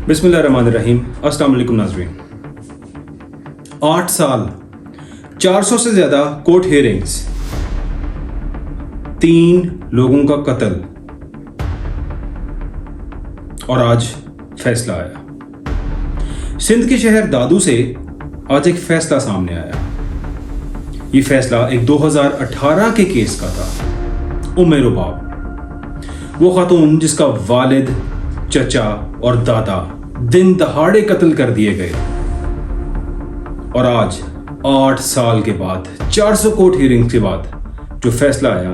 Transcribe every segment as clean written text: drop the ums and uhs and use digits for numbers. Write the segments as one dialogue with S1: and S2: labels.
S1: बिस्मिल्लाहिर्रहमानिर्रहीम। अस्सलाम वालेकुम नाज़रीन। 8 साल, 400 से ज़्यादा कोर्ट हियरिंग्स, 3 लोगों का कत्ल और आज फैसला आया। सिंध के शहर दादू से आज एक फैसला सामने आया। ये फैसला एक 2018 के केस का था। उम्मे रुबाब, वो खातून जिसका वालिद, चचा और दादा दिन दहाड़े कत्ल कर दिए गए, और आज 8 साल के बाद 400 कोर्ट हियरिंग्स के बाद जो फैसला आया,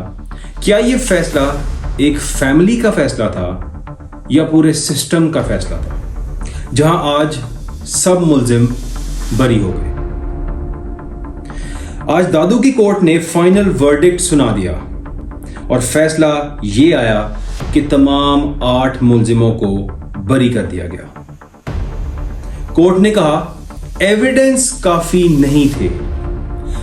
S1: क्या ये फैसला एक फैमिली का फैसला था या पूरे सिस्टम का फैसला था, जहां आज सब मुल्जिम बरी हो गए। आज दादू की कोर्ट ने फाइनल वर्डिक्ट सुना दिया और फैसला ये आया कि तमाम 8 मुल्जिमों को बरी कर दिया गया। कोर्ट ने कहा एविडेंस काफी नहीं थे।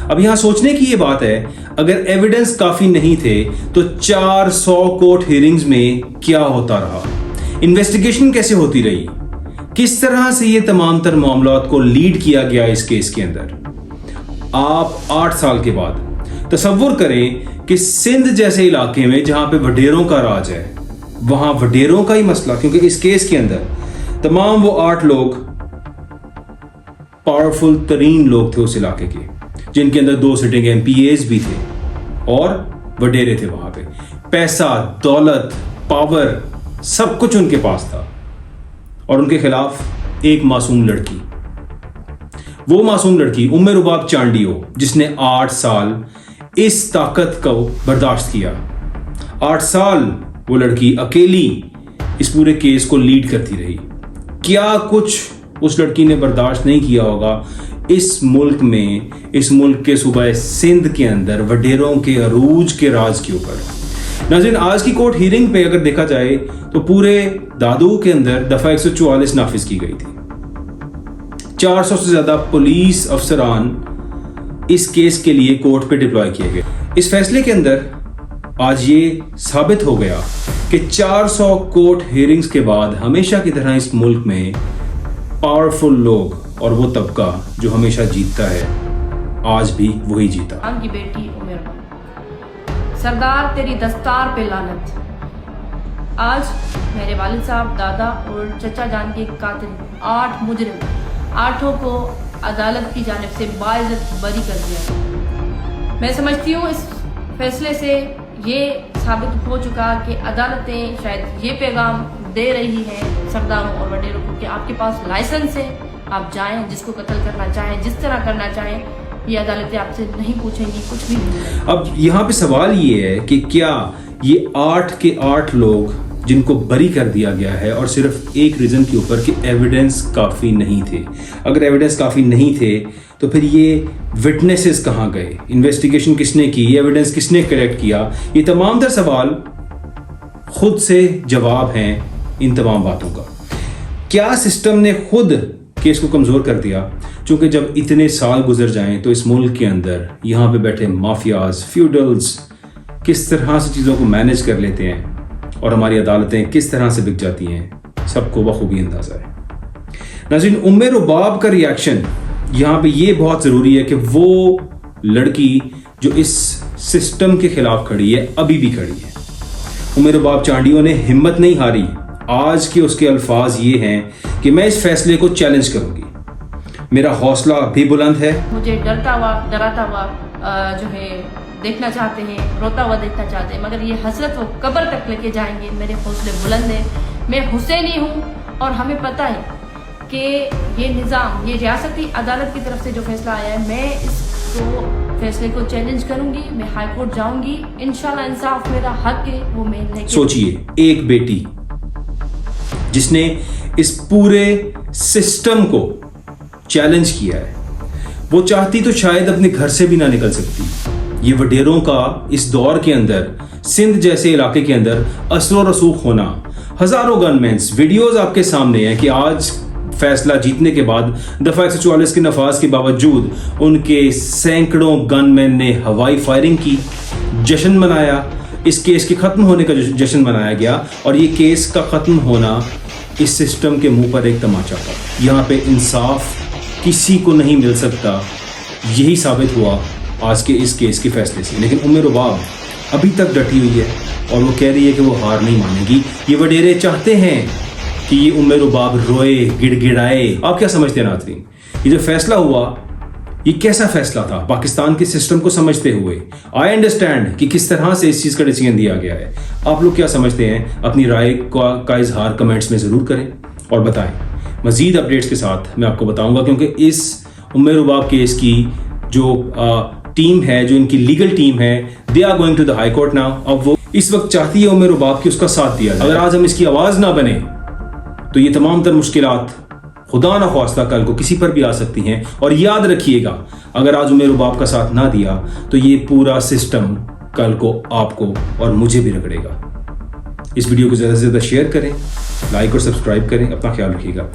S1: अब यहां सोचने की ये बात है, अगर एविडेंस काफी नहीं थे तो 400 कोर्ट हियरिंग्स में क्या होता रहा, इन्वेस्टिगेशन कैसे होती रही, किस तरह से ये तमाम तर मामलात को लीड किया गया इस केस के अंदर। आप 8 साल के बाद तसव्वुर करें कि सिंध जैसे इलाके में जहां पे वडेरों का राज है, वहां वडेरों का ही मसला, क्योंकि इस केस के अंदर तमाम वो 8 लोग पावरफुल तरीन लोग थे उस इलाके के, जिनके अंदर 2 सिटिंग MPAs भी थे और वडेरे थे। वहां पे पैसा, दौलत, पावर, सब कुछ उनके पास था, और उनके खिलाफ एक मासूम लड़की, वो मासूम लड़की उम्मे रुबाब चांडियो, जिसने 8 साल इस ताकत को बर्दाश्त किया। 8 साल वो लड़की अकेली इस पूरे केस को लीड करती रही। क्या कुछ उस लड़की ने बर्दाश्त नहीं किया होगा इस मुल्क में, इस मुल्क के सूबा सिंध के अंदर वडेरों के अरूज के राज के ऊपर। नाज़रीन, आज की कोर्ट हियरिंग पे अगर देखा जाए तो पूरे दादू के अंदर दफा 144 नाफिज की गई थी। 400 से ज्यादा पुलिस अफसरान इस केस के लिए कोर्ट पे डिप्लॉय किए गए। इस फैसले के अंदर आज ये साबित हो गया कि 400 कोर्ट हियरिंग्स के बाद हमेशा की तरह इस मुल्क में पावरफुल लोग और वो तबका जो हमेशा जीतता है, आज भी वही जीता।
S2: की बेटी उमर, सरदार तेरी दस्तार पे लानत। आज मेरे वालिद साहब, दादा और चचा जान के कातिल 8 मुजरिम, 8 को अदालत की जानिब से बाइज्जत बरी कर दिया। मैं समझती हूँ इस फैसले से ये साबित हो चुका कि अदालतें शायद ये पैगाम दे रही है सरदारों और वडेरों को कि आपके पास लाइसेंस है, आप जाएं, जिसको कत्ल करना चाहें, जिस तरह करना चाहें, ये अदालतें आपसे नहीं पूछेंगी कुछ भी नहीं। अब
S1: यहाँ पे सवाल ये है कि क्या ये 8 के 8 लोग जिनको बरी कर दिया गया है, और सिर्फ एक रीजन के ऊपर कि एविडेंस काफी नहीं थे। अगर एविडेंस काफी नहीं थे तो फिर ये विटनेसेस कहाँ गए, इन्वेस्टिगेशन किसने की, एविडेंस किसने कलेक्ट किया, ये तमाम तर सवाल खुद से जवाब हैं इन तमाम बातों का। क्या सिस्टम ने खुद केस को कमजोर कर दिया? क्योंकि जब इतने साल गुजर जाएं तो इस मुल्क के अंदर यहाँ पे बैठे माफियाज, फ्यूडल्स किस तरह से चीज़ों को मैनेज कर लेते हैं और हमारी अदालतें किस तरह से बिक जाती हैं, सबको बखूबी अंदाजा है। नाज़रीन, उम्मे रुबाब का रिएक्शन यहाँ पे ये बहुत ज़रूरी है कि वो लड़की जो इस सिस्टम के खिलाफ खड़ी है, अभी भी खड़ी है। उम्मे रुबाब चांडियो ने हिम्मत नहीं हारी। आज के उसके अल्फाज ये हैं कि मैं इस फैसले को चैलेंज करूंगी, मेरा हौसला भी बुलंद है।
S2: मुझे डरता हुआ, डराता हुआ जो है देखना चाहते हैं, रोता हुआ देखना चाहते हैं, मगर ये हसरत वो कब्र तक लेके जाएंगे। मेरे हौसले बुलंद हैं, मैं हुसैनी हूँ, और हमें पता है कि ये निज़ाम, ये रियासती अदालत की तरफ से जो फैसला आया है, मैं इसको फैसले को चैलेंज करूंगी। मैं हाई कोर्ट जाऊंगी, इंशाल्लाह इंसाफ मेरा हक है वो मैं लेके।
S1: सोचिए, एक बेटी जिसने इस पूरे सिस्टम को चैलेंज किया है, वो चाहती तो शायद अपने घर से भी ना निकल सकती। ये वडेरों का इस दौर के अंदर, सिंध जैसे इलाके के अंदर असर रसूख होना, हजारों गनमैन्स, वीडियोस आपके सामने हैं कि आज फैसला जीतने के बाद दफा 144 के नफाज के बावजूद उनके सैकड़ों गनमैन ने हवाई फायरिंग की, जश्न मनाया। इस केस के खत्म होने का जश्न मनाया गया, और ये केस का खत्म होना इस सिस्टम के मुंह पर एक तमाचा था। यहाँ पे इंसाफ किसी को नहीं मिल सकता, यही साबित हुआ आज के इस केस के फैसले से। लेकिन उम्मे रुबाब अभी तक डटी हुई है और वो कह रही है कि वो हार नहीं मानेगी। ये वडेरे चाहते हैं कि ये उम्मे रुबाब रोए, गिड़गिड़ाए। आप क्या समझते हैं नाज़रीन, ये जो फैसला हुआ ये कैसा फैसला था पाकिस्तान के सिस्टम को समझते हुए? आई अंडरस्टैंड कि किस तरह से इस चीज़ का डिसीजन दिया गया है। आप लोग क्या समझते हैं? अपनी राय का इजहार कमेंट्स में ज़रूर करें और बताएं। मज़ीद अपडेट्स के साथ मैं आपको बताऊंगा, क्योंकि इस उम्मे रुबाब केस की जो टीम है, जो इनकी लीगल टीम है, they are going to the high court now. अब वो इस वक्त चाहती है उम्मे रुबाब की उसका साथ दिया जाए। अगर आज हम इसकी आवाज़ ना बने तो ये तमाम तर मुश्किलात खुदा ना ख्वास्ता कल को किसी पर भी आ सकती हैं। और याद रखिएगा, अगर आज उम्मे रुबाब का साथ ना दिया तो ये पूरा सिस्टम कल को आपको और मुझे भी रगड़ेगा। इस वीडियो को ज़्यादा से ज़्यादा शेयर करें, लाइक और सब्सक्राइब करें। अपना ख्याल रखिएगा।